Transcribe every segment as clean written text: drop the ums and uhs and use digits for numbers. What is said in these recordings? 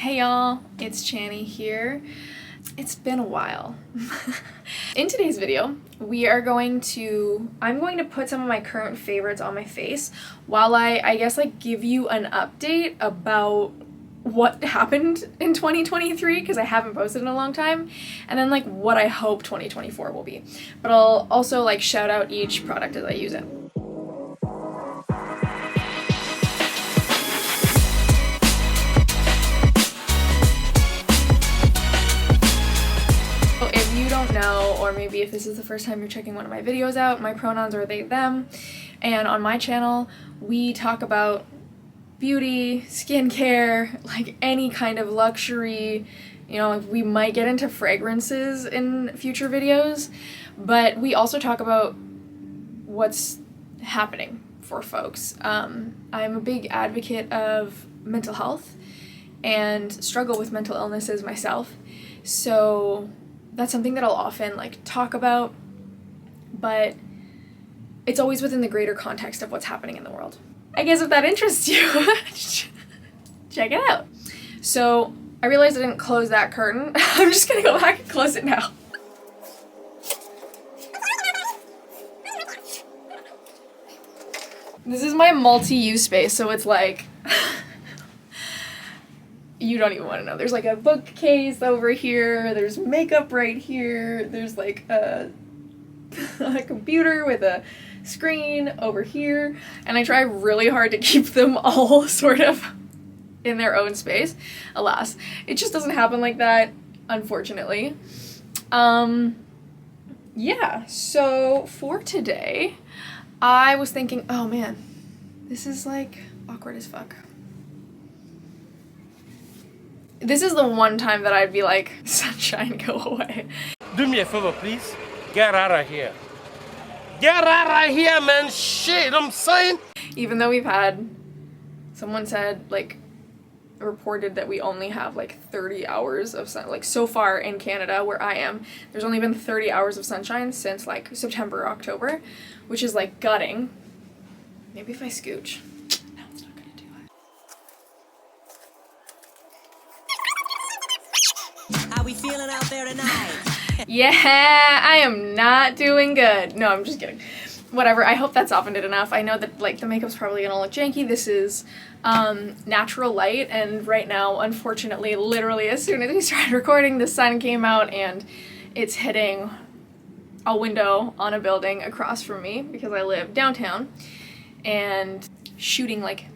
Hey y'all, it's Channy here. It's been a while. In today's video, I'm going to put some of my current favorites on my face while I guess like give you an update about what happened in 2023 because I haven't posted in a long time, and then like what I hope 2024 will be. But I'll also like shout out each product as I use it. Know, or maybe if this is the first time you're checking one of my videos out, my pronouns are they, them, and on my channel we talk about beauty, skincare, like any kind of luxury. You know, we might get into fragrances in future videos, but we also talk about what's happening for folks. I'm a big advocate of mental health and struggle with mental illnesses myself, so that's something that I'll often like talk about, but it's always within the greater context of what's happening in the world. I guess if that interests you, check it out. So I realized I didn't close that curtain. I'm just gonna go back and close it now. This is my multi-use space, so it's like you don't even want to know. There's like a bookcase over here, there's makeup right here, there's like a computer with a screen over here, and I try really hard to keep them all sort of in their own space. Alas, it just doesn't happen like that, unfortunately. Yeah, so for today, I was thinking, oh man, this is like awkward as fuck. This is the one time that I'd be like, sunshine, go away. Do me a favor, please. Get out of here. Get out of here, man. Shit, I'm saying. Even though someone said, like, reported that we only have like 30 hours of sun, like so far in Canada where I am, there's only been 30 hours of sunshine since like September, October, which is like gutting. Maybe if I scooch. How we feeling out there tonight? Yeah, I am not doing good. No, I'm just kidding. Whatever, I hope that softened it enough. I know that like the makeup's probably gonna look janky. This is natural light, and right now, unfortunately, literally as soon as we started recording, the sun came out and it's hitting a window on a building across from me because I live downtown and shooting like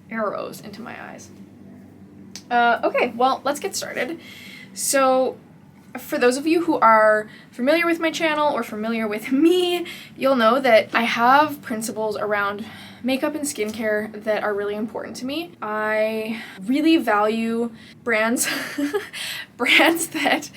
arrows into my eyes. Okay, well, let's get started. So, for those of you who are familiar with my channel or familiar with me, you'll know that I have principles around makeup and skincare that are really important to me. I really value brands that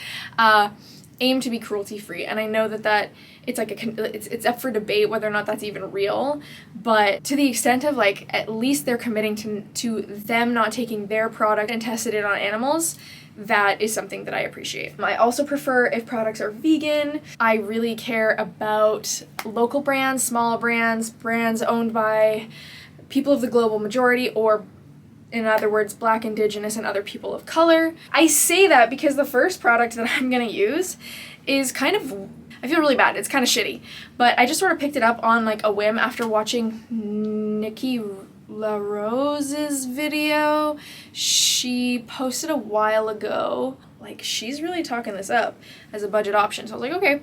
aim to be cruelty-free, and I know that it's like it's up for debate whether or not that's even real, but to the extent of like at least they're committing to them not taking their product and tested it on animals, that is something that I appreciate. I also prefer if products are vegan. I really care about local brands, small brands, brands owned by people of the global majority, or in other words, Black, Indigenous, and other people of color. I say that because the first product that I'm gonna use is kind of, I feel really bad, it's kind of shitty, but I just sort of picked it up on like a whim after watching Nikki LaRose's video. She posted a while ago, like she's really talking this up as a budget option, so I was like, okay,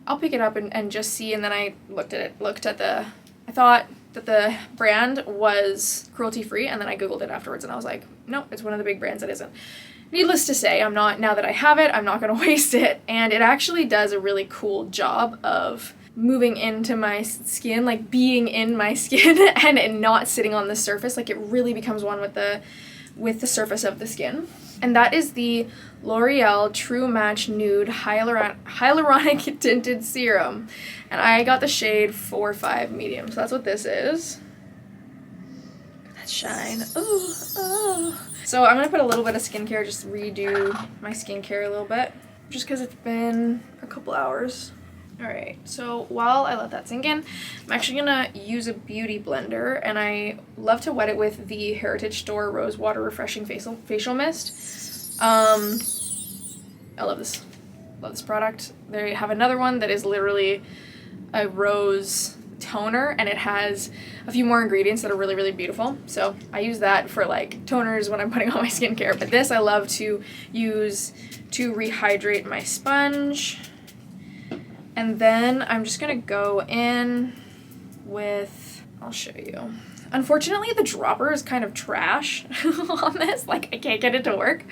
I'll pick it up and just see. And then I I thought that the brand was cruelty-free, and then I googled it afterwards and I was like, no, it's one of the big brands that isn't. Needless to say, now that I have it, I'm not gonna waste it, and it actually does a really cool job of moving into my skin, like being in my skin and not sitting on the surface. Like it really becomes one with the surface of the skin. And that is the L'Oreal True Match Nude Hyaluronic Tinted Serum. And I got the shade 4-5 medium, so that's what this is. That shine. Ooh, oh. So I'm gonna put a little bit of skincare, just redo my skincare a little bit, just because it's been a couple hours. Alright, so while I let that sink in, I'm actually gonna use a beauty blender, and I love to wet it with the Heritage Store Rose Water Refreshing Facial Mist. I love this. Love this product. They have another one that is literally a rose toner, and it has a few more ingredients that are really, really beautiful. So I use that for like toners when I'm putting on my skincare. But this I love to use to rehydrate my sponge. And then I'm just gonna go in with, I'll show you. Unfortunately, the dropper is kind of trash on this. Like, I can't get it to work.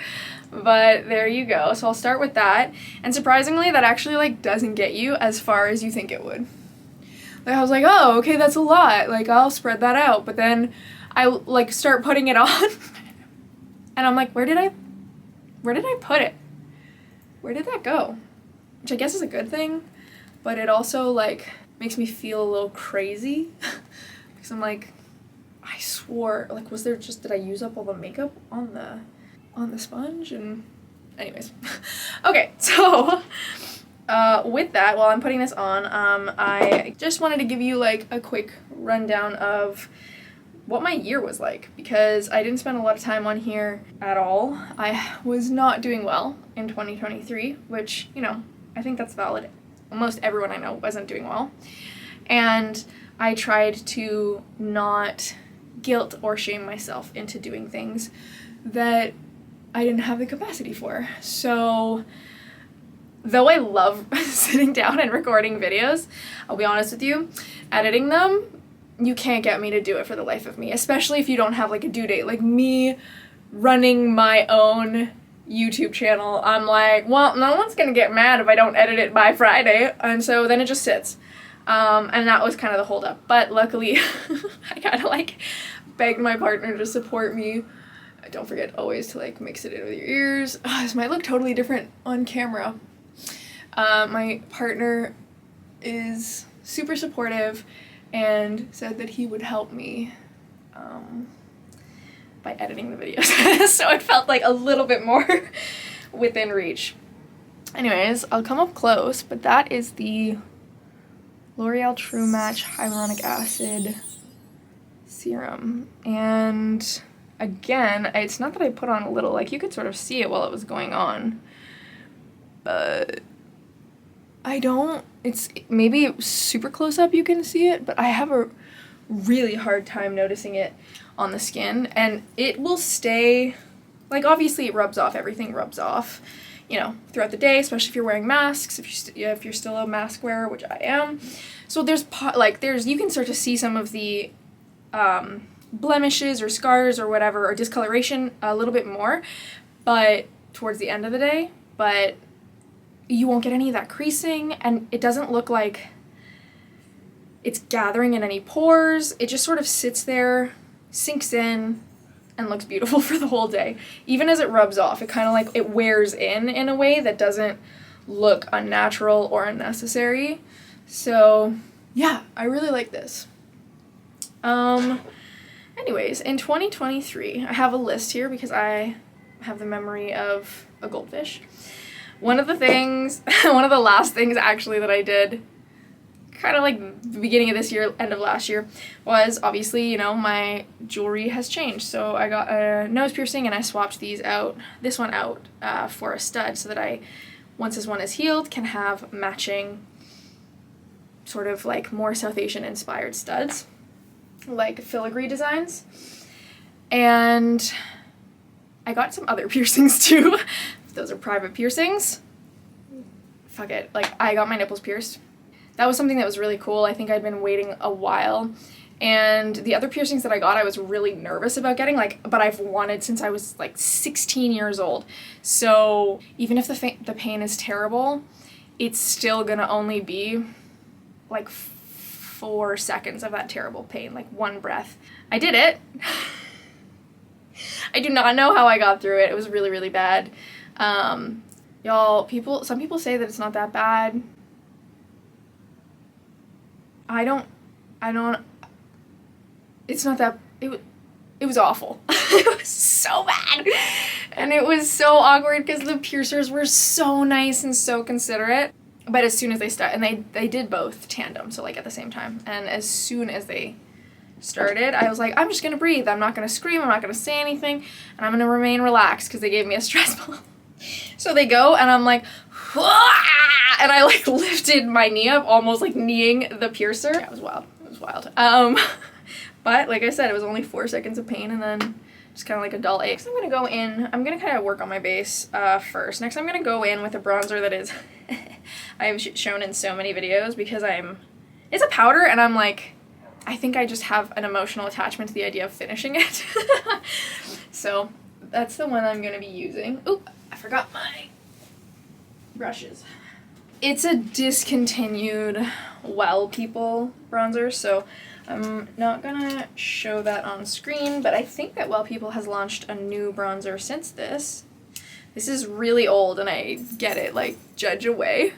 But there you go. So I'll start with that. And surprisingly, that actually like doesn't get you as far as you think it would. Like, I was like, oh, okay, that's a lot. Like, I'll spread that out. But then I like start putting it on. And I'm like, where did I put it? Where did that go? Which I guess is a good thing. But it also like makes me feel a little crazy. Because I'm like, I swore, like, did I use up all the makeup on the sponge? And anyways. Okay, so with that, while I'm putting this on, I just wanted to give you like a quick rundown of what my year was like, because I didn't spend a lot of time on here at all. I was not doing well in 2023, which, you know, I think that's valid. Almost everyone I know wasn't doing well. And I tried to not guilt or shame myself into doing things that I didn't have the capacity for. So though I love sitting down and recording videos, I'll be honest with you, editing them, you can't get me to do it for the life of me, especially if you don't have like a due date. Like me running my own YouTube channel, I'm like, well, no one's gonna get mad if I don't edit it by Friday, and so then it just sits. And that was kind of the holdup. But luckily, I kind of like begged my partner to support me. Don't forget always to like mix it in with your ears. Oh, this might look totally different on camera. My partner is super supportive and said that he would help me by editing the videos. So it felt like a little bit more within reach. Anyways, I'll come up close, but that is the L'Oreal True Match Hyaluronic Acid Serum. And again, it's not that I put on a little, like you could sort of see it while it was going on, but I don't, it's maybe super close up you can see it, but I have a really hard time noticing it on the skin, and it will stay, like obviously it rubs off, everything rubs off, you know, throughout the day, especially if you're wearing masks, if you're still a mask wearer, which I am. So there's you can start to see some of the blemishes or scars or whatever, or discoloration a little bit more, but towards the end of the day, but you won't get any of that creasing, and it doesn't look like it's gathering in any pores. It just sort of sits there, sinks in, and looks beautiful for the whole day. Even as it rubs off, it kind of like, it wears in a way that doesn't look unnatural or unnecessary. So yeah, I really like this. Anyways, in 2023, I have a list here because I have the memory of a goldfish. One of the last things actually that I did, kind of like the beginning of this year, end of last year, was obviously, you know, my jewelry has changed. So I got a nose piercing and I swapped this one out for a stud, so that I, once this one is healed, can have matching sort of like more South Asian inspired studs, like filigree designs. And I got some other piercings too. Those are private piercings. Fuck it. Like, I got my nipples pierced. That was something that was really cool. I think I'd been waiting a while. And the other piercings that I got, I was really nervous about getting, like, but I've wanted since I was like 16 years old. So even if the pain is terrible, it's still gonna only be like 4 seconds of that terrible pain, like one breath. I did it. I do not know how I got through it. It was really, really bad. Y'all, some people say that it's not that bad. It's not that, it was awful. It was so bad. And it was so awkward because the piercers were so nice and so considerate. But as soon as they start, and they did both tandem, so like at the same time. And as soon as they started, I was like, I'm just gonna breathe. I'm not gonna scream. I'm not gonna say anything. And I'm gonna remain relaxed because they gave me a stress ball. So they go and I'm like, wah! And I like lifted my knee up, almost like kneeing the piercer. Yeah, it was wild. It was wild. But like I said, it was only 4 seconds of pain and then just kind of like a dull ache. So I'm gonna go in, I'm gonna kind of work on my base first. Next I'm gonna go in with a bronzer that is, I've shown in so many videos because it's a powder and I'm like, I think I just have an emotional attachment to the idea of finishing it. So that's the one I'm gonna be using. Oop, I forgot my brushes. It's a discontinued Well People bronzer, so I'm not gonna show that on screen, but I think that Well People has launched a new bronzer since this. This is really old and I get it, like, judge away.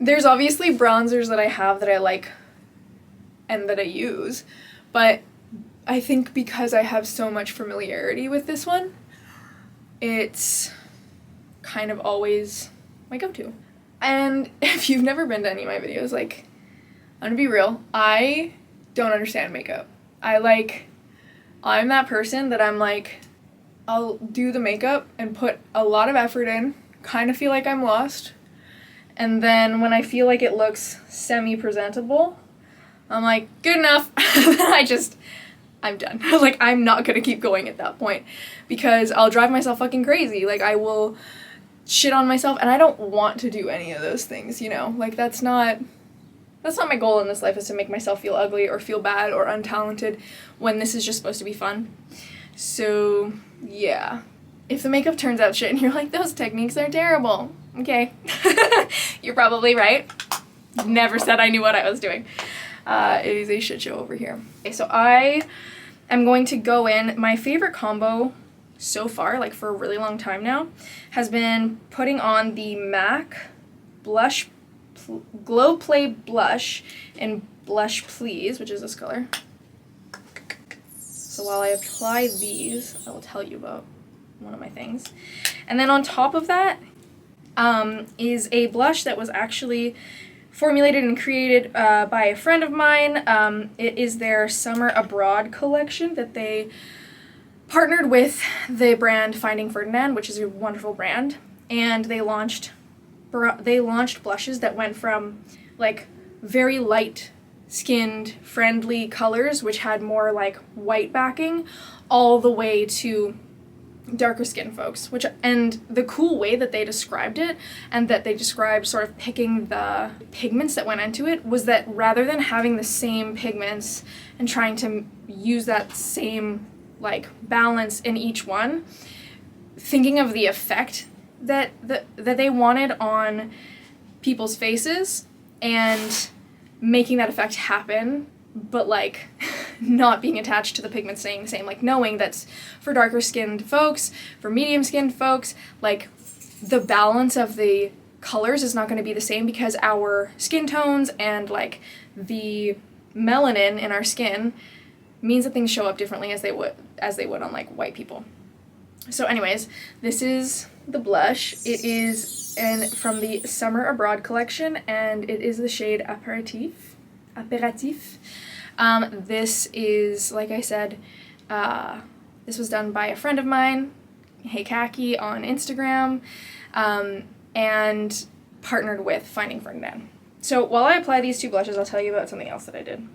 There's obviously bronzers that I have that I like and that I use, but I think because I have so much familiarity with this one, it's kind of always my go-to. And if you've never been to any of my videos, like, I'm gonna be real, I don't understand makeup. I'm that person that I'm like, I'll do the makeup and put a lot of effort in, kind of feel like I'm lost, and then when I feel like it looks semi-presentable, I'm like, good enough. I'm done. Like, I'm not gonna keep going at that point because I'll drive myself fucking crazy. Like, I will shit on myself and I don't want to do any of those things, you know? Like, that's not my goal in this life, is to make myself feel ugly or feel bad or untalented when this is just supposed to be fun. So, yeah. If the makeup turns out shit and you're like, those techniques are terrible, okay. You're probably right. Never said I knew what I was doing. It is a shit show over here. Okay, so I am going to go in. My favorite combo so far, like for a really long time now, has been putting on the MAC Blush Glow Play Blush in Blush Please, which is this color. So while I apply these, I will tell you about one of my things. And then on top of that is a blush that was actually formulated and created by a friend of mine. It is their Summer Abroad collection that they partnered with the brand Finding Ferdinand, which is a wonderful brand, and they launched blushes that went from like very light skinned friendly colors which had more like white backing all the way to darker skin folks, and the cool way that they described it and that they described sort of picking the pigments that went into it was that rather than having the same pigments and trying to use that same like balance in each one, thinking of the effect that they wanted on people's faces and making that effect happen, but like not being attached to the pigment staying the same, like knowing that's for darker skinned folks, for medium skinned folks, like the balance of the colors is not going to be the same because our skin tones and like the melanin in our skin means that things show up differently as they would on like white people. So anyways, this is the blush. It is from the Summer Abroad collection and it is the shade Aperitif. This is, like I said, this was done by a friend of mine, Hey Kaki, on Instagram, and partnered with Finding Ferdinand. So while I apply these two blushes, I'll tell you about something else that I did.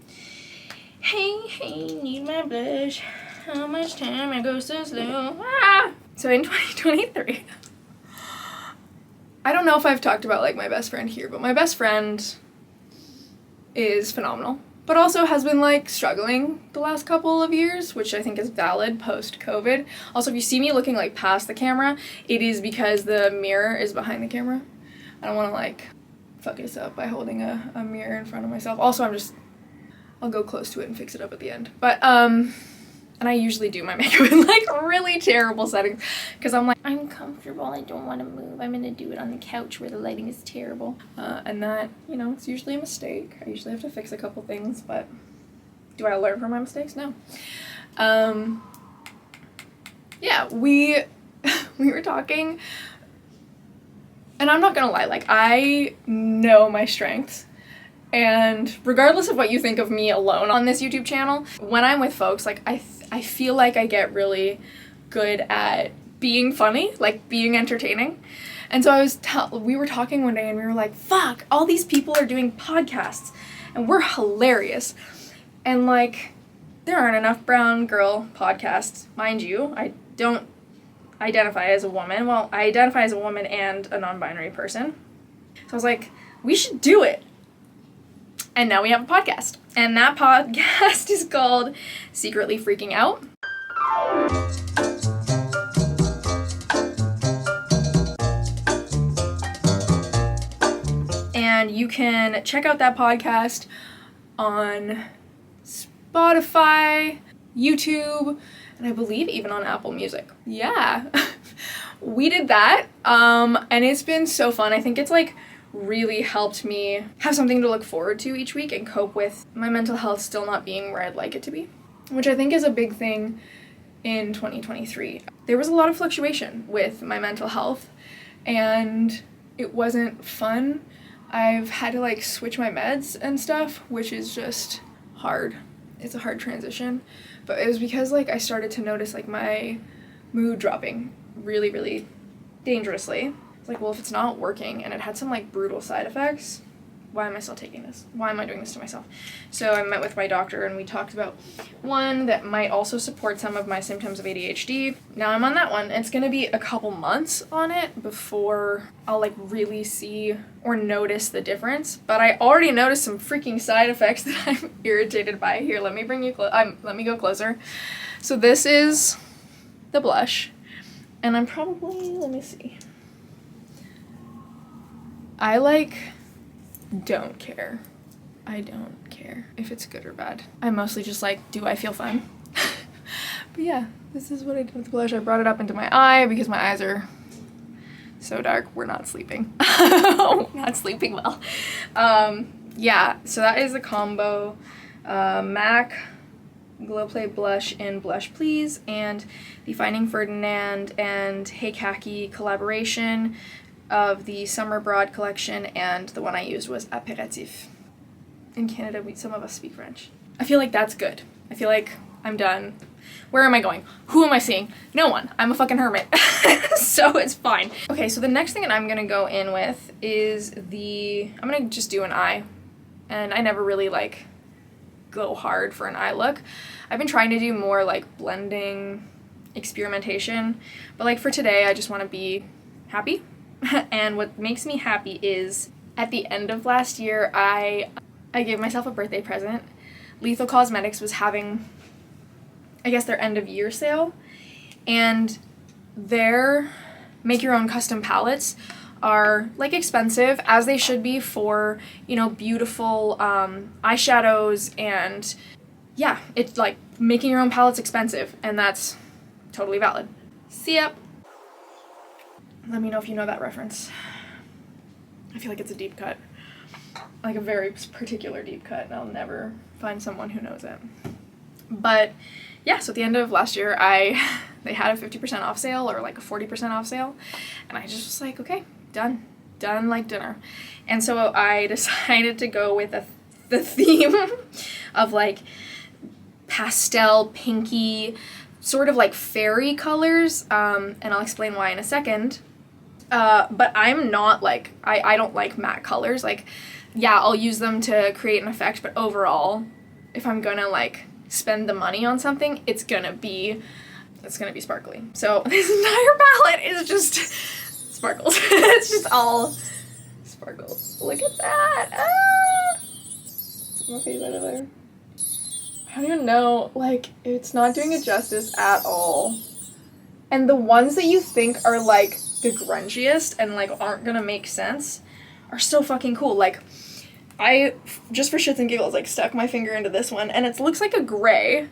Hey, need my blush. How much time it goes so slow. Ah! So in 2023, I don't know if I've talked about like my best friend here, but my best friend is phenomenal, but also has been like struggling the last couple of years, which I think is valid post-COVID. Also, if you see me looking like past the camera, it is because the mirror is behind the camera. I don't want to like fuck this up by holding a mirror in front of myself. Also, I'll go close to it and fix it up at the end. But, and I usually do my makeup in like really terrible settings because I'm like, I'm comfortable, I don't want to move, I'm gonna do it on the couch where the lighting is terrible. And that, you know, it's usually a mistake. I usually have to fix a couple things, but do I learn from my mistakes? No. Yeah, we were talking, and I'm not gonna lie, like I know my strengths And regardless of what you think of me alone on this YouTube channel, when I'm with folks, like I feel like I get really good at being funny, like being entertaining. And so we were talking one day and we were like, fuck, all these people are doing podcasts and we're hilarious. And like, there aren't enough brown girl podcasts. Mind you, I don't identify as a woman. Well, I identify as a woman and a non-binary person. So I was like, we should do it. And now we have a podcast. And that podcast is called Secretly Freaking Out. And you can check out that podcast on Spotify, YouTube, and I believe even on Apple Music. Yeah. We did that. And it's been so fun. I think it's like really helped me have something to look forward to each week and cope with my mental health still not being where I'd like it to be, which I think is a big thing in 2023. There was a lot of fluctuation with my mental health and it wasn't fun. I've had to like switch my meds and stuff, which is just hard. It's a hard transition, but it was because like I started to notice like my mood dropping really, really dangerously. Like, well, if it's not working, and it had some like brutal side effects, why am I still taking this? Why am I doing this to myself? So I met with my doctor and we talked about one that might also support some of my symptoms of ADHD. Now I'm on that one. It's gonna be a couple months on it before I'll like really see or notice the difference. But I already noticed some freaking side effects that I'm irritated by. Here, let me bring you let me go closer. So this is the blush, and I'm probably, let me see. I like don't care. I don't care if it's good or bad. I mostly just like, do I feel fun? But yeah, this is what I did with the blush. I brought it up into my eye because my eyes are so dark. We're not sleeping. Not sleeping well. Yeah, so that is the combo. MAC Glow Play Blush in Blush Please, and the Finding Ferdinand and Hey Khaki collaboration of the Summer Broad collection, and the one I used was Apéritif. In Canada, some of us speak French. I feel like that's good. I feel like I'm done. Where am I going? Who am I seeing? No one. I'm a fucking hermit. So it's fine. Okay, so the next thing that I'm gonna go in with is I'm gonna just do an eye. And I never really like go hard for an eye look. I've been trying to do more like blending experimentation, but like for today, I just wanna be happy. And what makes me happy is at the end of last year, I gave myself a birthday present. Lethal Cosmetics was having, I guess, their end of year sale, and their make your own custom palettes are like expensive, as they should be for, you know, beautiful eyeshadows, and yeah, it's like making your own palette's expensive, and that's totally valid. See ya. Let me know if you know that reference. I feel like it's a deep cut. Like a very particular deep cut, and I'll never find someone who knows it. But yeah, so at the end of last year, they had a 50% off sale, or like a 40% off sale, and I just was like, okay, done like dinner. And so I decided to go with the theme of like pastel, pinky, sort of like fairy colors, and I'll explain why in a second. But I'm not like, I don't like matte colors. Like, yeah, I'll use them to create an effect, but overall, if I'm gonna like spend the money on something, it's gonna be sparkly. So this entire palette is just sparkles. It's just all sparkles. Look at that. Ah! My face out of there. I don't even know, like, it's not doing it justice at all. And the ones that you think are like the grungiest and like aren't gonna make sense are so fucking cool. Like, I just for shits and giggles like stuck my finger into this one, and it looks like a gray.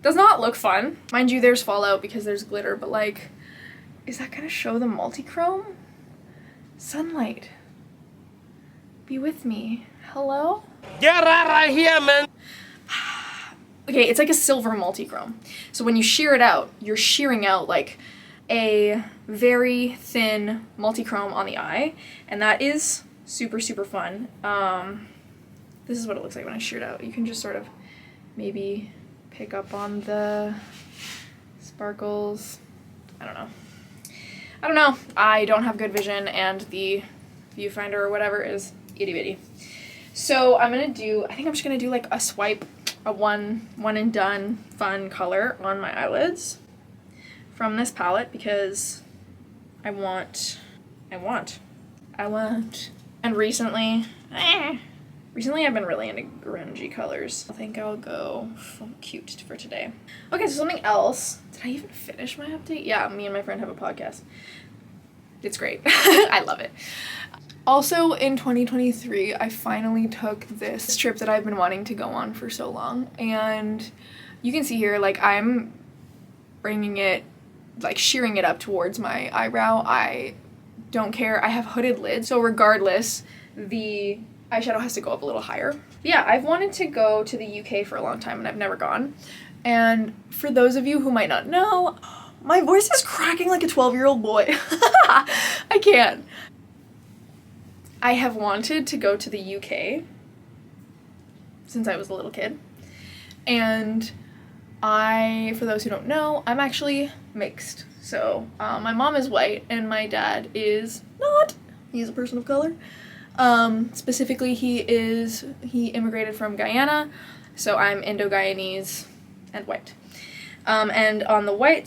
Does not look fun. Mind you, there's fallout because there's glitter, but like, is that gonna show the multi-chrome? Sunlight, be with me. Hello? Get out of here, man! Okay, it's like a silver multi-chrome. So when you shear it out, you're shearing out like a very thin multi-chrome on the eye, and that is super, super fun. This is what it looks like when I shear it out. You can just sort of maybe pick up on the sparkles. I don't know. I don't have good vision, and the viewfinder or whatever is itty bitty. So I think I'm just gonna do like a swipe, a one and done fun color on my eyelids from this palette, because I want. And recently I've been really into grungy colors. I think I'll go cute for today. Okay, so something else. Did I even finish my update? Yeah, me and my friend have a podcast. It's great. I love it. Also, in 2023, I finally took this trip that I've been wanting to go on for so long. And you can see here, like, I'm bringing it, like, shearing it up towards my eyebrow. I don't care. I have hooded lids, so regardless, the eyeshadow has to go up a little higher. Yeah, I've wanted to go to the UK for a long time, and I've never gone. And for those of you who might not know, my voice is cracking like a 12-year-old boy. I can't. I have wanted to go to the UK since I was a little kid. And for those who don't know, I'm actually mixed. So my mom is white and my dad is not. He's a person of color. Specifically, he immigrated from Guyana, so I'm Indo-Guyanese and white. And on the white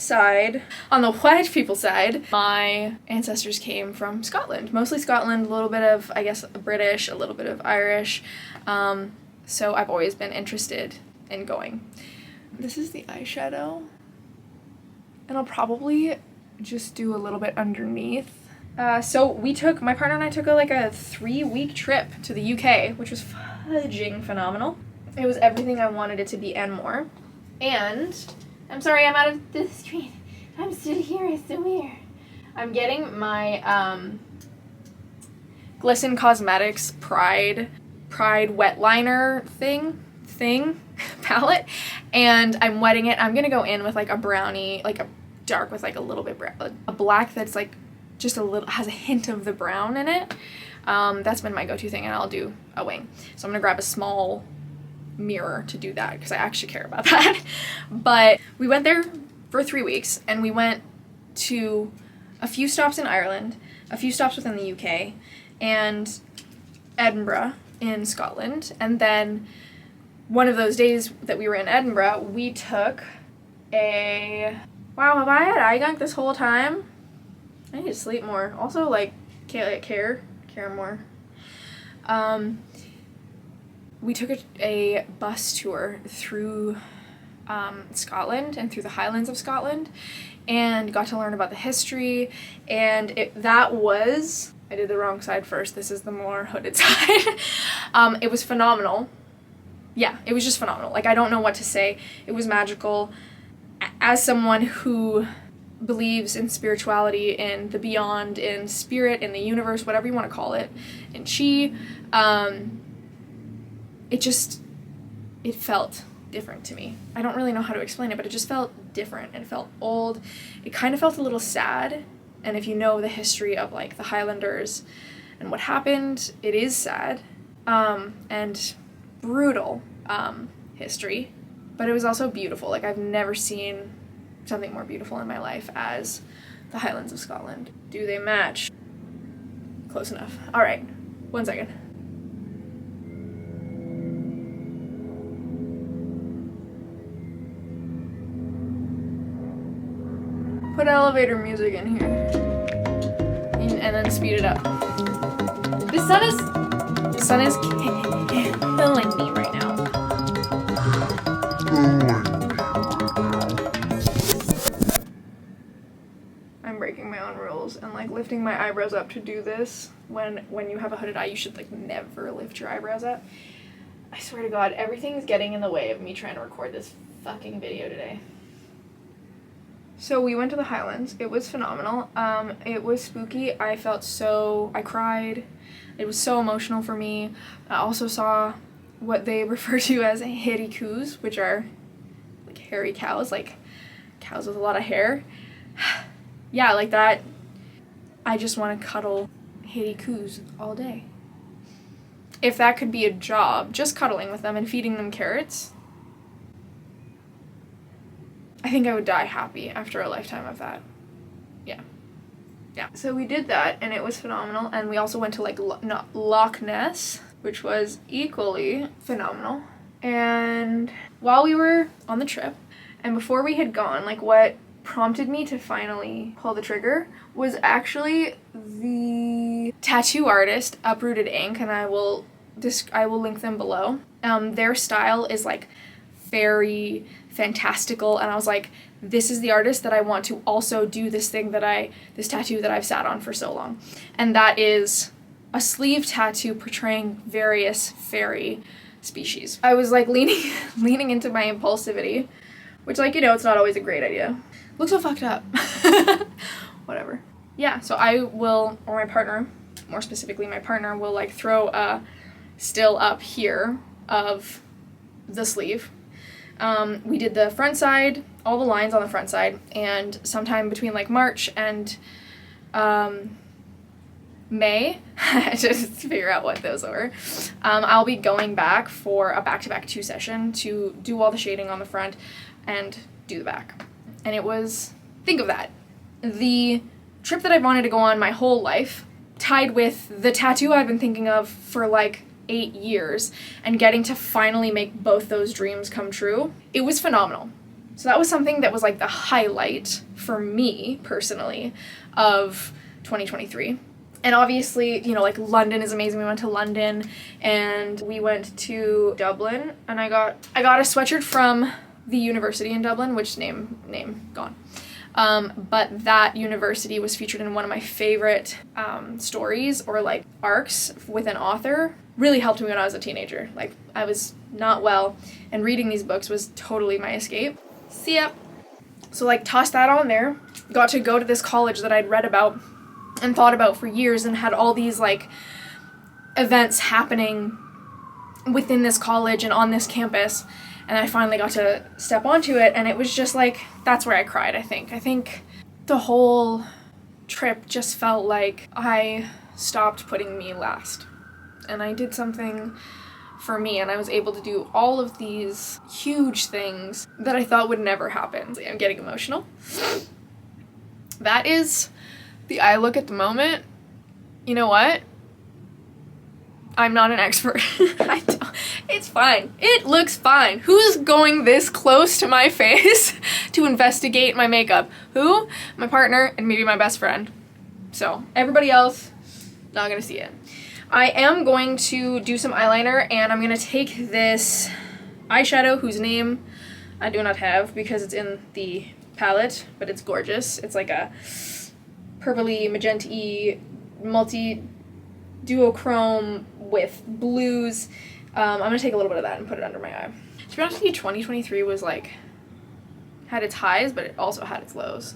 people's side, my ancestors came from Scotland, mostly Scotland, a little bit of, I guess, British, a little bit of Irish. So I've always been interested in going. This is the eyeshadow, and I'll probably just do a little bit underneath. So my partner and I took a 3-week trip to the UK, which was fudging phenomenal. It was everything I wanted it to be and more. And I'm sorry, I'm out of the screen. I'm still here, I swear. I'm getting my Glisten Cosmetics Pride wet liner thing palette, and I'm wetting it. I'm gonna go in with like a brownie, like a dark with like a little bit a black that's like just a little, has a hint of the brown in it. That's been my go-to thing, and I'll do a wing. So I'm gonna grab a small mirror to do that because I actually care about that. But we went there for 3 weeks, and we went to a few stops in Ireland, a few stops within the UK, and Edinburgh in Scotland. And then one of those days that we were in Edinburgh, we took wow, have I had eye gunk this whole time? I need to sleep more. Also, care more. We took a bus tour through Scotland and through the Highlands of Scotland, and got to learn about the history. And I did the wrong side first. This is the more hooded side. It was phenomenal. Yeah, it was just phenomenal. Like, I don't know what to say. It was magical. As someone who believes in spirituality, in the beyond, in spirit, in the universe, whatever you want to call it, in chi, it felt different to me. I don't really know how to explain it, but it just felt different. It felt old. It kind of felt a little sad. And if you know the history of like the Highlanders and what happened, it is sad and brutal history, but it was also beautiful. Like, I've never seen something more beautiful in my life as the Highlands of Scotland. Do they match? Close enough. All right, 1 second. Put elevator music in here, and then speed it up. The sun is killing me right now. I'm breaking my own rules and like lifting my eyebrows up to do this. When you have a hooded eye, you should like never lift your eyebrows up. I swear to God, everything's getting in the way of me trying to record this fucking video today. So we went to the Highlands. It was phenomenal. It was spooky. I cried. It was so emotional for me. I also saw what they refer to as hairy coos, which are like hairy cows, like cows with a lot of hair. Yeah, like that. I just want to cuddle hairy coos all day. if that could be a job, just cuddling with them and feeding them carrots, I think I would die happy after a lifetime of that. Yeah. Yeah. So we did that, and it was phenomenal. And we also went to like Loch Ness, which was equally phenomenal. And while we were on the trip, and before we had gone, like what prompted me to finally pull the trigger was actually the tattoo artist Uprooted Ink, and I will link them below. Their style is like very fantastical, and I was like, this is the artist that I want to also do this tattoo that I've sat on for so long. And that is a sleeve tattoo portraying various fairy species. I was like leaning into my impulsivity, which, like, you know, it's not always a great idea. Looks so fucked up. Whatever. Yeah, so I will, or my partner, more specifically my partner, will like throw a still up here of the sleeve. We did the front side, all the lines on the front side, and sometime between like March and May, just to figure out what those were, I'll be going back for a back-to-back 2 session to do all the shading on the front and do the back. And it was, think of that, the trip that I've wanted to go on my whole life, tied with the tattoo I've been thinking of for like 8 years, and getting to finally make both those dreams come true. It was phenomenal. So that was something that was like the highlight for me personally of 2023. And obviously, you know, like London is amazing. We went to London and we went to Dublin, and I got a sweatshirt from the university in Dublin, which name gone. But that university was featured in one of my favorite stories or like arcs with an author. Really helped me when I was a teenager. Like, I was not well, and reading these books was totally my escape. See ya. So like tossed that on there, got to go to this college that I'd read about and thought about for years, and had all these like events happening within this college and on this campus, and I finally got to step onto it, and it was just like, that's where I cried, I think the whole trip just felt like I stopped putting me last, and I did something for me, and I was able to do all of these huge things that I thought would never happen. I'm getting emotional. That is the eye look at the moment. You know what? I'm not an expert. It's fine. It looks fine. Who's going this close to my face to investigate my makeup? Who? My partner and maybe my best friend. So everybody else, not gonna see it. I am going to do some eyeliner, and I'm gonna take this eyeshadow whose name I do not have because it's in the palette, but it's gorgeous. It's like a purpley, magenta-y, multi-duochrome with blues. I'm gonna take a little bit of that and put it under my eye. To be honest with you, 2023 was like, had its highs, but it also had its lows.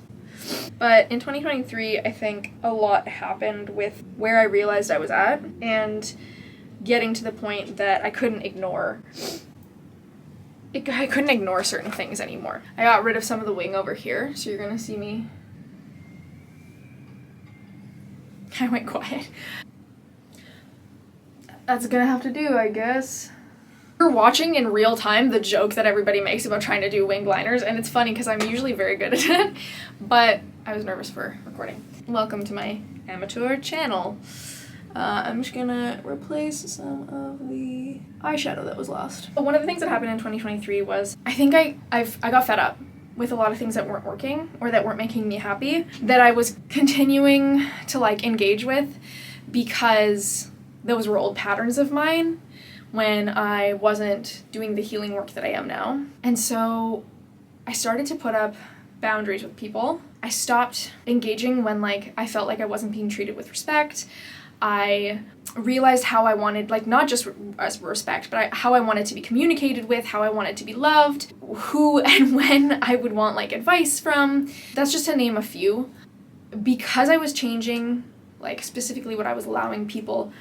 But in 2023, I think a lot happened with where I realized I was at and getting to the point that I couldn't ignore certain things anymore. I got rid of some of the wing over here, so you're gonna see me. I went quiet. That's gonna have to do, I guess. You're watching in real time the joke that everybody makes about trying to do winged liners, and it's funny because I'm usually very good at it, but I was nervous for recording. Welcome to my amateur channel. I'm just gonna replace some of the eyeshadow that was lost. But one of the things that happened in 2023 was I think I got fed up with a lot of things that weren't working or that weren't making me happy, that I was continuing to like engage with because those were old patterns of mine when I wasn't doing the healing work that I am now. And so I started to put up boundaries with people. I stopped engaging when like I felt like I wasn't being treated with respect. I realized how I wanted, like, not just respect, but how I wanted to be communicated with, how I wanted to be loved, who and when I would want like advice from. That's just to name a few. Because I was changing, like specifically what I was allowing people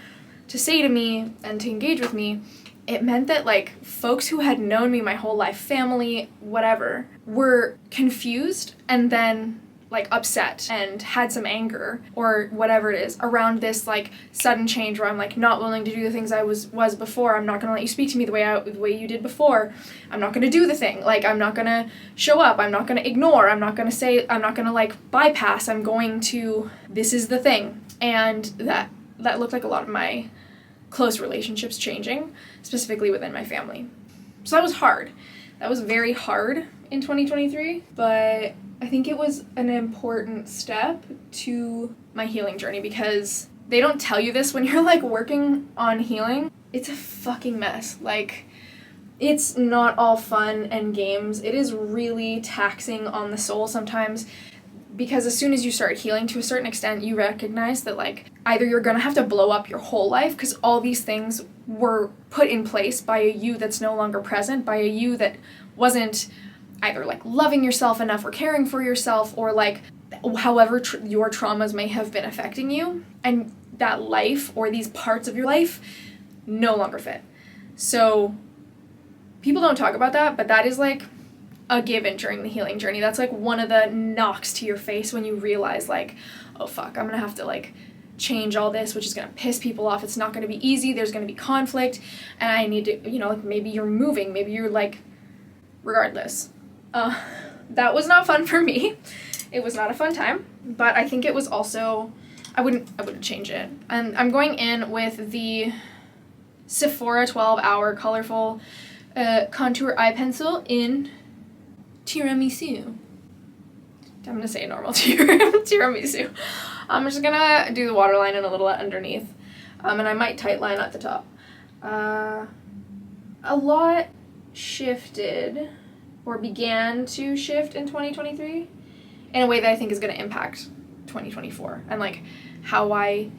to say to me and to engage with me, it meant that like folks who had known me my whole life, family, whatever, were confused and then like upset and had some anger or whatever it is around this like sudden change where I'm like not willing to do the things I was before. I'm not gonna let you speak to me the way you did before. I'm not gonna do the thing. Like I'm not gonna show up. I'm not gonna ignore. I'm not gonna like bypass. I'm going to, this is the thing. And that looked like a lot of my close relationships changing, specifically within my family. So that was hard. That was very hard in 2023, but I think it was an important step to my healing journey because they don't tell you this when you're like working on healing. It's a fucking mess. Like, it's not all fun and games. It is really taxing on the soul sometimes because as soon as you start healing to a certain extent, you recognize that like either you're gonna have to blow up your whole life because all these things were put in place by a you that's no longer present, by a you that wasn't either like loving yourself enough or caring for yourself or like however your traumas may have been affecting you, and that life or these parts of your life no longer fit. So people don't talk about that, but that is like a given during the healing journey. That's like one of the knocks to your face when you realize like, oh fuck, I'm gonna have to like change all this, which is gonna piss people off. It's not gonna be easy. There's gonna be conflict, and I need to, you know, like maybe you're moving, maybe you're like, regardless. That was not fun for me. It was not a fun time, but I think it was also, I wouldn't change it. And I'm going in with the Sephora 12-hour colorful contour eye pencil in tiramisu. I'm gonna say normal tiramisu. I'm just gonna do the waterline and a little underneath, and I might tight line at the top. A lot shifted or began to shift in 2023 in a way that I think is going to impact 2024 and like how I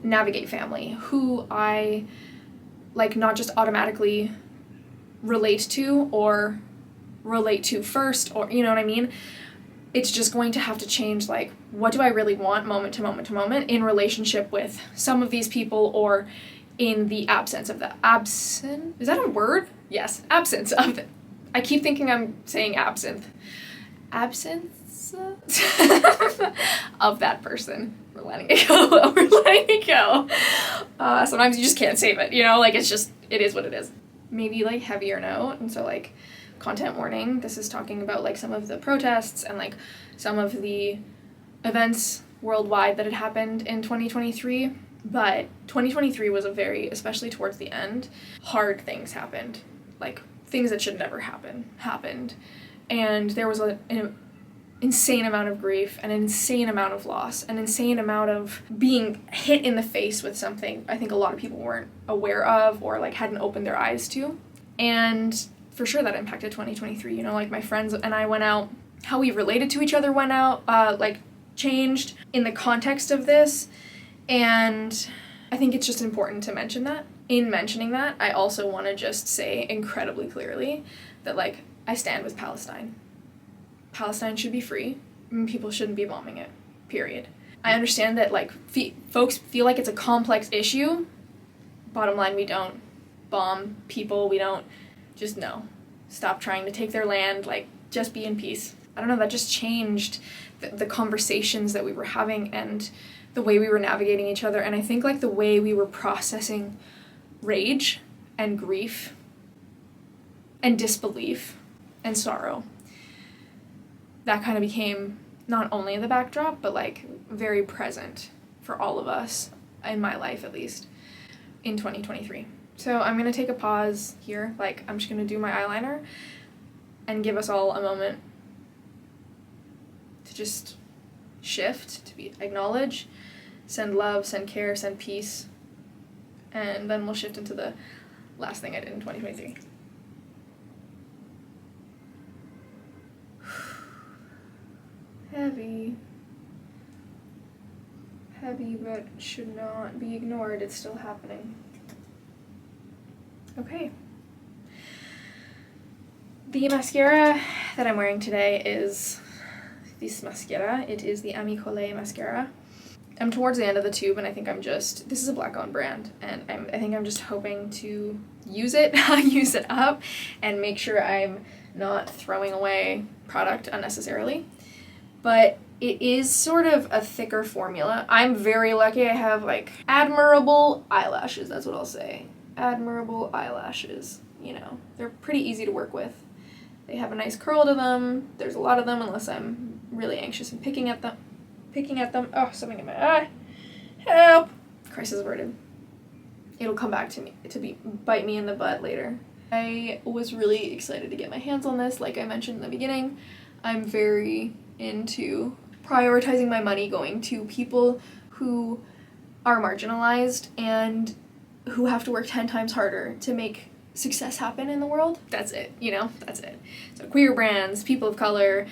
navigate family, who I like not just automatically relate to or relate to first, or you know what I mean? It's just going to have to change like what do I really want moment to moment to moment in relationship with some of these people or in the absence of the is that a word? Yes, absence of it. I keep thinking I'm saying absence of that person. We're letting it go. We're letting it go. Sometimes you just can't save it, you know, like it's just, it is what it is. Maybe like heavier note, and so like content warning, this is talking about like some of the protests and like some of the events worldwide that had happened in 2023, but 2023 was a very, especially towards the end, hard things happened, like things that should never happened, and there was an insane amount of grief, an insane amount of loss, an insane amount of being hit in the face with something I think a lot of people weren't aware of or like hadn't opened their eyes to, and for sure that impacted 2023, you know, like my friends and I went out, how we related to each other went out, like changed in the context of this, and I think it's just important to mention that. In mentioning that, I also want to just say incredibly clearly that, like, I stand with Palestine. Palestine should be free, and people shouldn't be bombing it, period. I understand that, like, folks feel like it's a complex issue. Bottom line, we don't bomb people, we don't, just no. Stop trying to take their land, like, just be in peace. I don't know, that just changed the conversations that we were having and the way we were navigating each other, and I think, like, the way we were processing rage and grief and disbelief and sorrow. That kind of became not only the backdrop, but like very present for all of us, in my life at least, in 2023. So I'm going to take a pause here, like I'm just going to do my eyeliner and give us all a moment to just shift, to acknowledge, send love, send care, send peace, and then we'll shift into the last thing I did in 2023. Heavy, but should not be ignored. It's still happening. Okay. The mascara that I'm wearing today is this mascara. It is the Ami Collet mascara. I'm towards the end of the tube, and I think this is a black-owned brand, and I think I'm just hoping to use it, use it up, and make sure I'm not throwing away product unnecessarily. But it is sort of a thicker formula. I'm very lucky. I have like admirable eyelashes. That's what I'll say. Admirable eyelashes. You know, they're pretty easy to work with. They have a nice curl to them. There's a lot of them unless I'm really anxious and picking at them. Oh, something in my eye. Help! Crisis averted. It'll come back to me bite me in the butt later. I was really excited to get my hands on this. Like I mentioned in the beginning, I'm very into prioritizing my money going to people who are marginalized and who have to work 10 times harder to make success happen in the world. That's it, you know? That's it. So queer brands, people of color,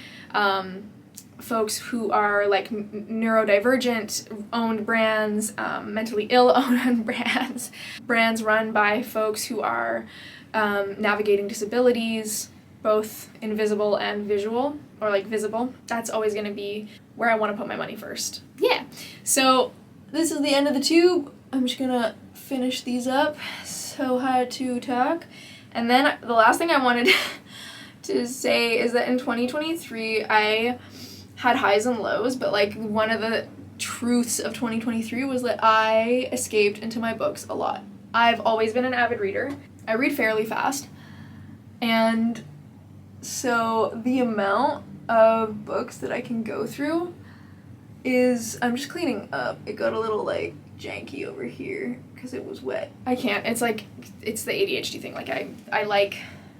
folks who are like neurodivergent owned brands, mentally ill owned brands, brands run by folks who are navigating disabilities, both invisible and visual, or like visible. That's always going to be where I want to put my money first. Yeah. So this is the end of the tube. I'm just going to finish these up. So hard to talk. And then the last thing I wanted to say is that in 2023, I had highs and lows, but like one of the truths of 2023 was that I escaped into my books a lot. I've always been an avid reader. I read fairly fast. And so the amount of books that I can go through is, I'm just cleaning up. It got a little like janky over here because it was wet. I can't. It's like, it's the ADHD thing. Like I like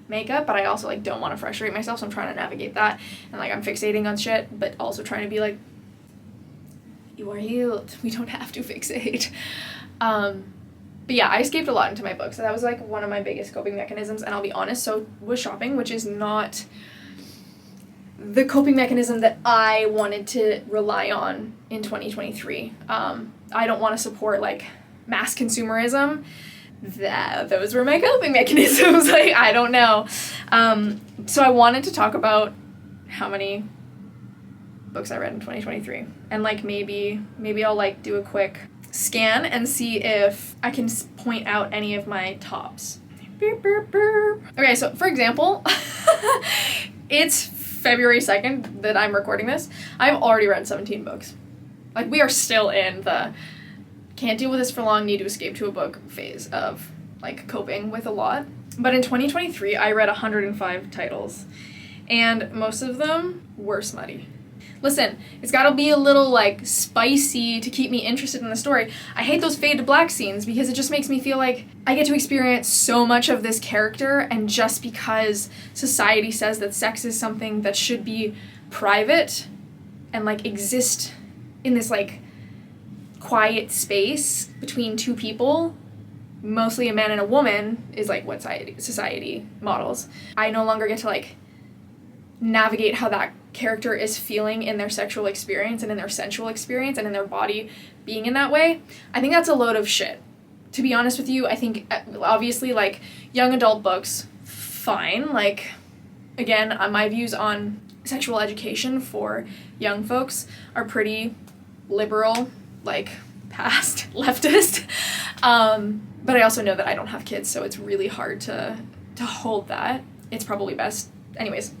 makeup, but I also like don't want to frustrate myself, so I'm trying to navigate that. And like I'm fixating on shit, but also trying to be like, you are healed. We don't have to fixate. But yeah, I escaped a lot into my books. So that was like one of my biggest coping mechanisms, and I'll be honest, so was shopping, which is not the coping mechanism that I wanted to rely on in 2023. I don't want to support like mass consumerism. Those were my coping mechanisms. Like, I don't know. So I wanted to talk about how many books I read in 2023, and like maybe I'll like do a quick scan and see if I can point out any of my tops. Beep, beep, beep. Okay, so for example, it's February 2nd that I'm recording this. I've already read 17 books. Like, we are still in the can't deal with this for long, need to escape to a book phase of like coping with a lot. But in 2023, I read 105 titles, and most of them were smutty. Listen, it's gotta be a little like spicy to keep me interested in the story. I hate those fade to black scenes because it just makes me feel like I get to experience so much of this character, and just because society says that sex is something that should be private and like exist in this like quiet space between two people, mostly a man and a woman, is like what society models. I no longer get to like navigate how that character is feeling in their sexual experience and in their sensual experience and in their body being in that way. I think that's a load of shit. To be honest with you, I think obviously like young adult books, fine. Like, again, my views on sexual education for young folks are pretty liberal, like past leftist. But I also know that I don't have kids, so it's really hard to hold that. It's probably best. Anyways,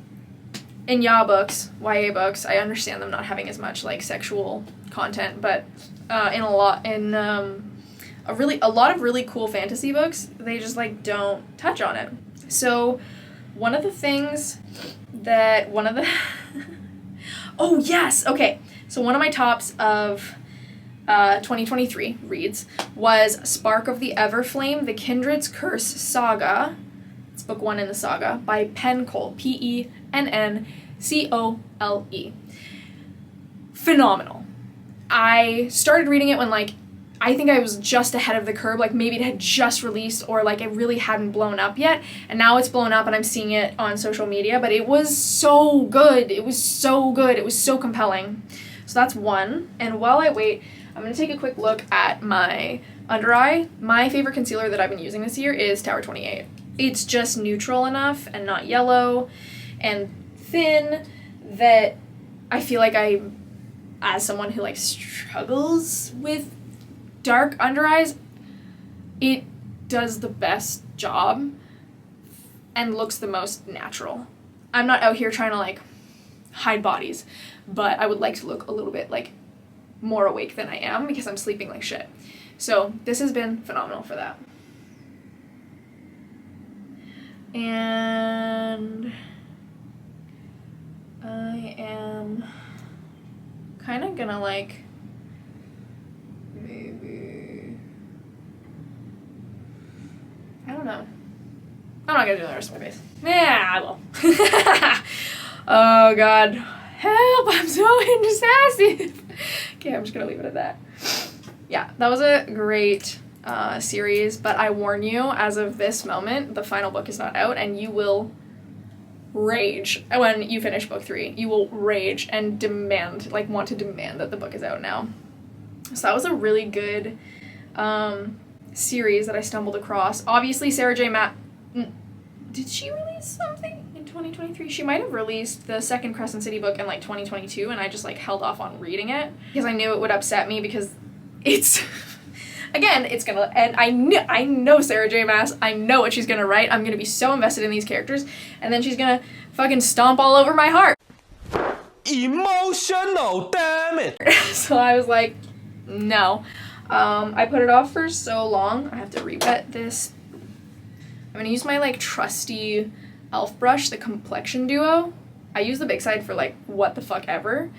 in YA books, I understand them not having as much like sexual content, but in a lot of really cool fantasy books, they just like don't touch on it. So one of my tops of 2023 reads was Spark of the Everflame, The Kindred's Curse Saga. It's book 1 in the saga by Penncole, Penncole. Phenomenal. I started reading it when like I think I was just ahead of the curve, like maybe it had just released or like it really hadn't blown up yet, and now it's blown up and I'm seeing it on social media, but it was so good. It was so good. It was so compelling. So that's one. And while I wait, I'm going to take a quick look at my under eye. My favorite concealer that I've been using this year is Tower 28. It's just neutral enough and not yellow and thin that I feel like I, as someone who like struggles with dark under eyes, it does the best job and looks the most natural. I'm not out here trying to like hide bodies, but I would like to look a little bit like more awake than I am because I'm sleeping like shit. So this has been phenomenal for that. And I am kind of gonna like maybe, I don't know. I'm not gonna do the rest of my face. Yeah, I will. Oh god. Help, I'm so indecisive. Okay, I'm just gonna leave it at that. Yeah, that was a great series, but I warn you, as of this moment, the final book is not out, and you will rage when you finish book 3. You will rage and demand, like, want to demand that the book is out now. So that was a really good series that I stumbled across. Obviously, Sarah J. Maas, did she release something in 2023? She might have released the second Crescent City book in, like, 2022, and I just, like, held off on reading it because I knew it would upset me because it's... Again, it's gonna, and I know Sarah J. Maas, I know what she's gonna write, I'm gonna be so invested in these characters, and then she's gonna fucking stomp all over my heart. Emotional, damn it! So I was like, no. I put it off for so long, I have to re-wet this. I'm gonna use my, like, trusty e.l.f. brush, the Complexion Duo. I use the big side for, like, what the fuck ever.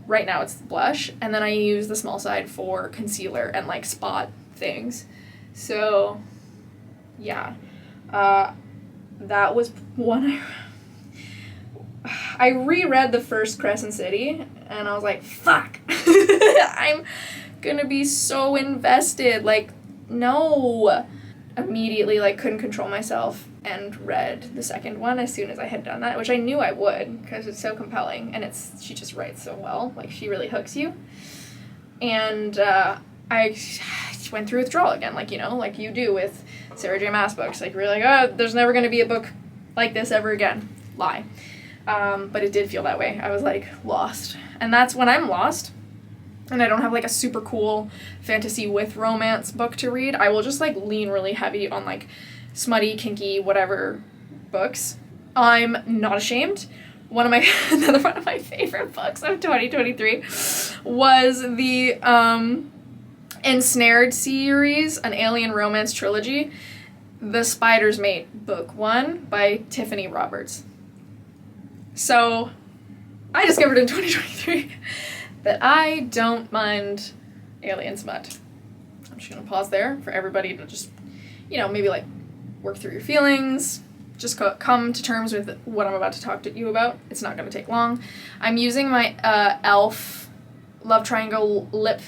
Right now it's the blush, and then I use the small side for concealer and, like, spot things. So, yeah. That was one I reread the first Crescent City, and I was like, fuck! I'm gonna be so invested. Like, no! Immediately, like, couldn't control myself and read the second one as soon as I had done that, which I knew I would because it's so compelling, and she just writes so well. Like, she really hooks you. And I went through withdrawal again, like, you know, like you do with Sarah J. Maas books. Like, we're like, oh, there's never going to be a book like this ever again. Lie. But it did feel that way. I was, like, lost. And that's when I'm lost, and I don't have, like, a super cool fantasy with romance book to read, I will just, like, lean really heavy on, like, smutty, kinky, whatever books. I'm not ashamed. Another one of my favorite books of 2023 was the Ensnared series, an alien romance trilogy, The Spider's Mate, book 1 by Tiffany Roberts. So, I discovered in 2023 that I don't mind alien smut. I'm just gonna pause there for everybody to just, you know, maybe, like, work through your feelings, just come to terms with what I'm about to talk to you about. It's not going to take long. I'm using my e.l.f. Love Triangle lip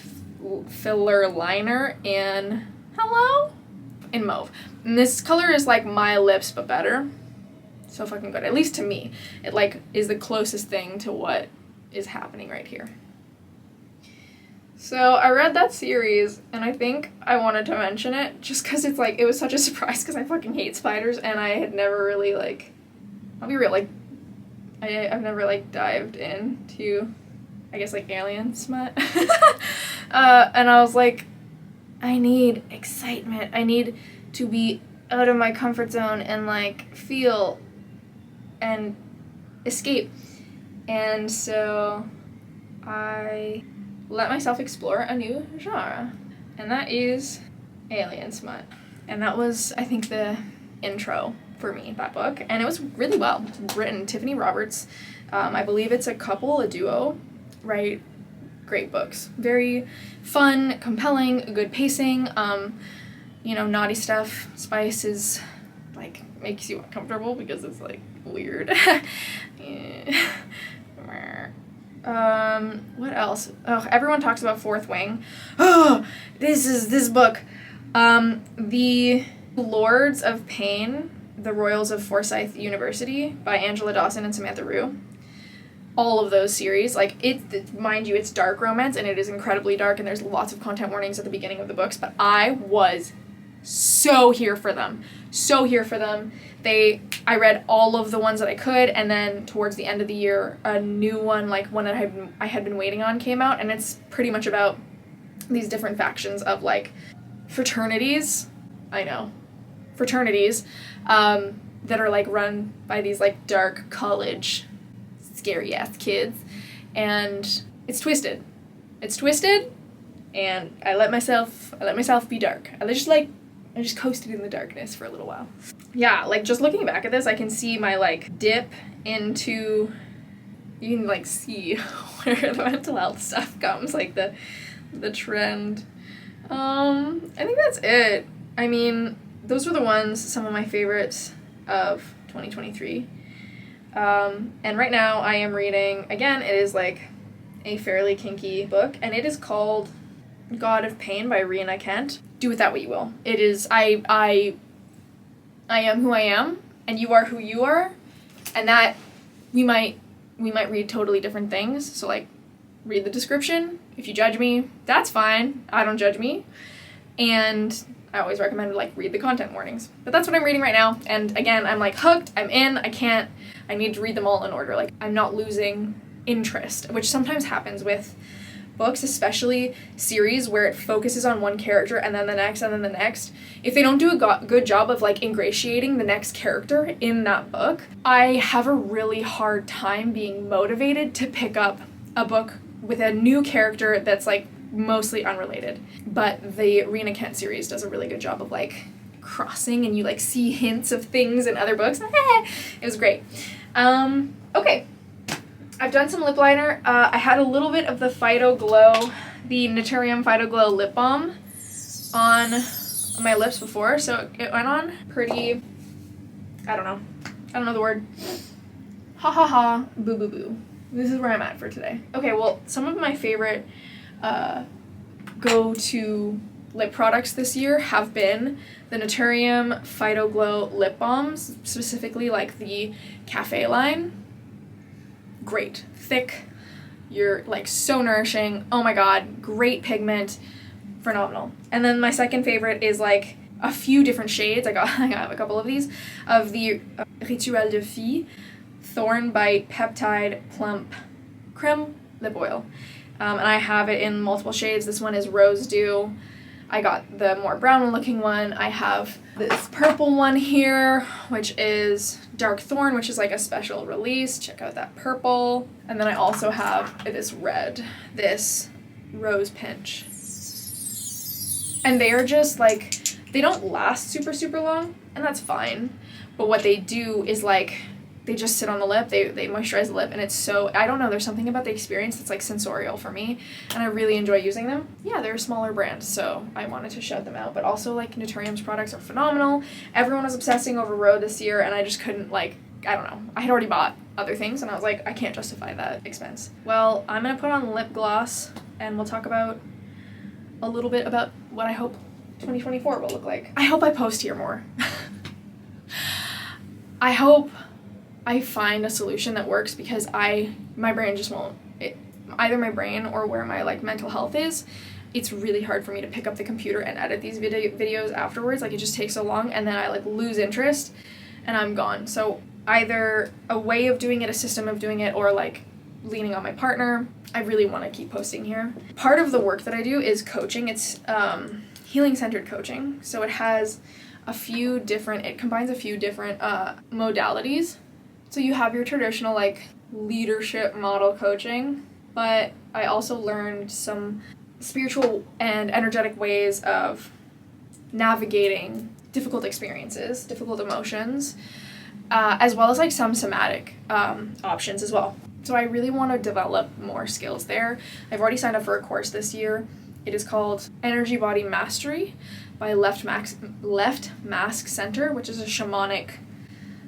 filler liner in mauve. And this color is like my lips, but better. So fucking good. At least to me. It, like, is the closest thing to what is happening right here. So I read that series, and I think I wanted to mention it just because it's, like, it was such a surprise because I fucking hate spiders, and I had never really, like, I'll be real, like, I've never, like, dived into, I guess, like, alien smut. And I was like, I need excitement. I need to be out of my comfort zone and, like, feel and escape. And so I let myself explore a new genre, and that is alien smut. And that was, I think, the intro for me, that book, and it was really well written. Tiffany Roberts, I believe it's a couple, a duo, write great books. Very fun, compelling, good pacing, you know, naughty stuff. Spice is, like, makes you uncomfortable because it's, like, weird. Yeah. What else? Oh, everyone talks about Fourth Wing. Oh, this book. The Lords of Pain, The Royals of Forsyth University by Angela Dawson and Samantha Rue. All of those series, like, mind you, it's dark romance, and it is incredibly dark, and there's lots of content warnings at the beginning of the books, but I was so here for them. So here for them. I read all of the ones that I could, and then towards the end of the year, a new one, like one that I had been waiting on, came out, and it's pretty much about these different factions of, like, fraternities, that are, like, run by these, like, dark college scary ass kids, and it's twisted. It's twisted, and I let myself be dark. I just coasted in the darkness for a little while. Yeah, like just looking back at this, I can see my like dip into, you can like see where the mental health stuff comes, like the trend. I think that's it. I mean, those were the ones, some of my favorites of 2023. And right now I am reading, again, it is like a fairly kinky book, and it is called God of Pain by Rena Kent. Do with that what you will. It is, I am who I am, and you are who you are, and that we might read totally different things. So like, read the description. If you judge me, that's fine. I don't judge me. And I always recommend like read the content warnings. But that's what I'm reading right now. And again, I'm like hooked. I'm in. I need to read them all in order. Like, I'm not losing interest, which sometimes happens with books, especially series where it focuses on one character and then the next and then the next. If they don't do a good job of like ingratiating the next character in that book, I have a really hard time being motivated to pick up a book with a new character that's like mostly unrelated. But the Rena Kent series does a really good job of like crossing, and you like see hints of things in other books. It was great. Okay. I've done some lip liner. I had a little bit of the Fido Glow, the Naturium Fido Glow lip balm on my lips before, so it went on pretty, I don't know the word. Ha ha ha, boo boo boo. This is where I'm at for today. Okay, well, some of my favorite go-to lip products this year have been the Naturium Fido Glow lip balms, specifically like the Cafe line. Great. Thick. You're like so nourishing. Oh my god. Great pigment. Phenomenal. And then my second favorite is like a few different shades. I got a couple of these of the Rituel de Fille Thorn Bite Peptide Plump Creme Lip Oil. And I have it in multiple shades. This one is Rose Dew. I got the more brown looking one. I have this purple one here, which is Dark Thorn, which is like a special release. Check out that purple. And then I also have this red, this Rose Pinch. And they are just like, they don't last super, super long, and that's fine. But what they do is like, they just sit on the lip, they moisturize the lip, and it's so, I don't know, there's something about the experience that's like sensorial for me, and I really enjoy using them. Yeah, they're a smaller brand, so I wanted to shout them out, but also like Naturium's products are phenomenal. Everyone was obsessing over Rhode this year, and I just couldn't like, I don't know, I had already bought other things, and I was like, I can't justify that expense. Well, I'm gonna put on lip gloss, and we'll talk about a little bit about what I hope 2024 will look like. I hope I post here more. I hope I find a solution that works, because my brain just won't, either my brain or where my like mental health is, it's really hard for me to pick up the computer and edit these videos afterwards. Like, it just takes so long, and then I like lose interest and I'm gone. So either a way of doing it, a system of doing it, or like leaning on my partner. I really want to keep posting here. Part of the work that I do is coaching. It's healing centered coaching. So it has it combines a few different modalities. So you have your traditional like leadership model coaching, but I also learned some spiritual and energetic ways of navigating difficult experiences, difficult emotions, as well as like some somatic options as well. So I really want to develop more skills there. I've already signed up for a course this year. It is called Energy Body Mastery by Left Mask Center, which is a shamanic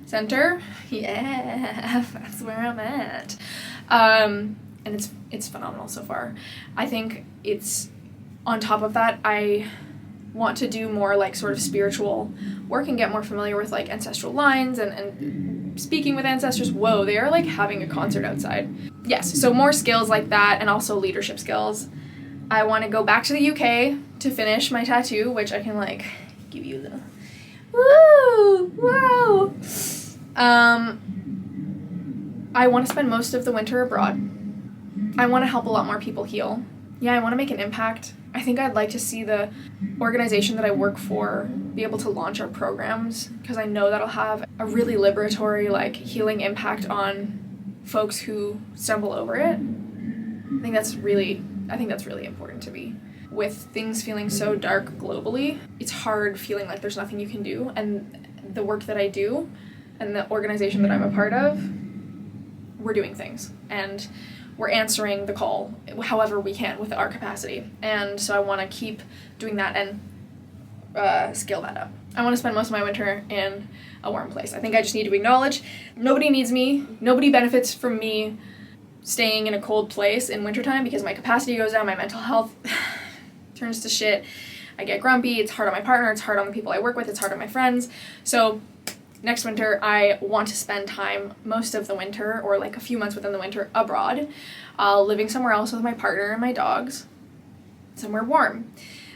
center. Yeah, that's where I'm at. And it's phenomenal so far. I think it's, on top of that, I want to do more like sort of spiritual work and get more familiar with like ancestral lines and speaking with ancestors. Whoa, they are like having a concert outside. Yes, so more skills like that, and also leadership skills. I want to go back to the UK to finish my tattoo, which I can like give you the woo, wow. I want to spend most of the winter abroad. I want to help a lot more people heal. Yeah, I want to make an impact. I think I'd like to see the organization that I work for be able to launch our programs, because I know that'll have a really liberatory, like, healing impact on folks who stumble over it. I think that's really important to me. With things feeling so dark globally, it's hard feeling like there's nothing you can do, and the work that I do and the organization that I'm a part of, we're doing things, and we're answering the call however we can with our capacity. And so I want to keep doing that and scale that up. I want to spend most of my winter in a warm place. I think I just need to acknowledge nobody needs me, nobody benefits from me staying in a cold place in wintertime, because my capacity goes down, my mental health turns to shit, I get grumpy, it's hard on my partner, it's hard on the people I work with, it's hard on my friends. So next winter, I want to spend time most of the winter, or like a few months within the winter, abroad, living somewhere else with my partner and my dogs, somewhere warm.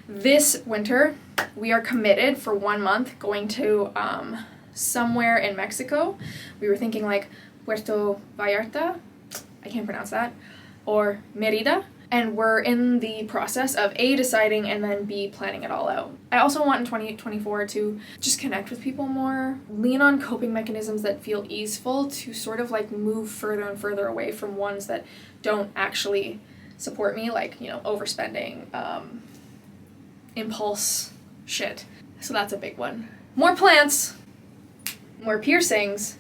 This winter, we are committed for 1 month going to somewhere in Mexico. We were thinking like Puerto Vallarta, I can't pronounce that, or Merida. And we're in the process of A, deciding, and then B, planning it all out. I also want in 2024 to just connect with people more, lean on coping mechanisms that feel easeful, to sort of like move further and further away from ones that don't actually support me, like, overspending, impulse shit. So that's a big one. More plants, more piercings,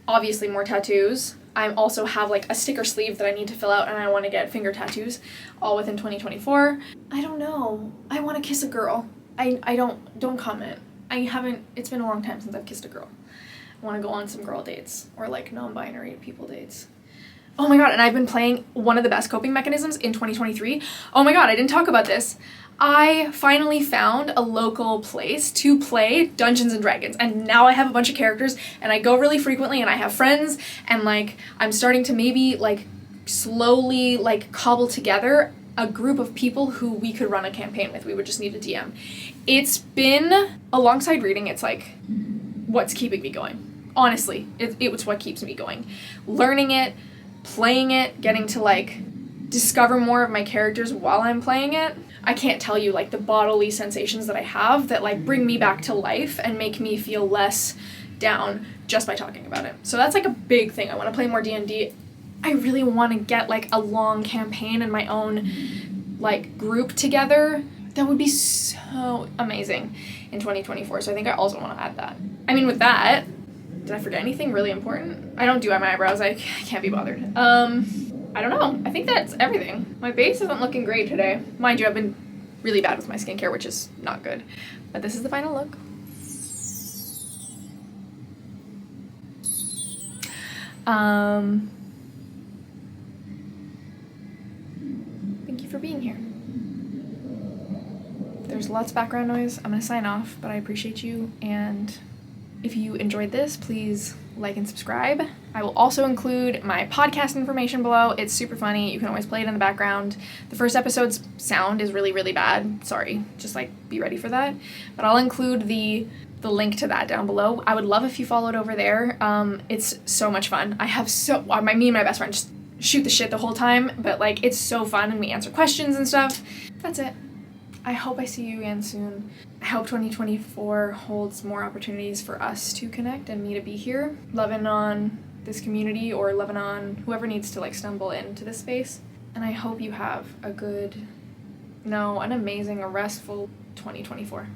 obviously more tattoos. I also have like a sticker sleeve that I need to fill out, and I want to get finger tattoos all within 2024. I don't know. I want to kiss a girl. I don't comment. It's been a long time since I've kissed a girl. I want to go on some girl dates, or like non-binary people dates. Oh my god, and I've been playing one of the best coping mechanisms in 2023. Oh my god, I didn't talk about this. I finally found a local place to play Dungeons and Dragons, and now I have a bunch of characters, and I go really frequently, and I have friends, and like I'm starting to maybe like slowly like cobble together a group of people who we could run a campaign with. We would just need a DM. It's been, alongside reading, it's like what's keeping me going. Honestly, it was what keeps me going. Learning it, playing it, getting to like discover more of my characters while I'm playing it. I can't tell you like the bodily sensations that I have that like bring me back to life and make me feel less down just by talking about it. So that's like a big thing. I want to play more D&D. I really want to get like a long campaign and my own like group together. That would be so amazing in 2024. So I think I also want to add that. I mean, with that, did I forget anything really important? I don't do my eyebrows. I can't be bothered. I don't know. I think that's everything. My base isn't looking great today. Mind you, I've been really bad with my skincare, which is not good. But this is the final look. Thank you for being here. There's lots of background noise. I'm gonna sign off, but I appreciate you, and if you enjoyed this, please like and subscribe. I will also include my podcast information below. It's super funny. You can always play it in the background. The first episode's sound is really, really bad. Sorry. Just like be ready for that. But I'll include the link to that down below. I would love if you followed over there. It's so much fun. I have me and my best friend just shoot the shit the whole time, but like it's so fun, and we answer questions and stuff. That's it. I hope I see you again soon. I hope 2024 holds more opportunities for us to connect and me to be here, loving on this community, or loving on whoever needs to like stumble into this space. And I hope you have an amazing, restful 2024.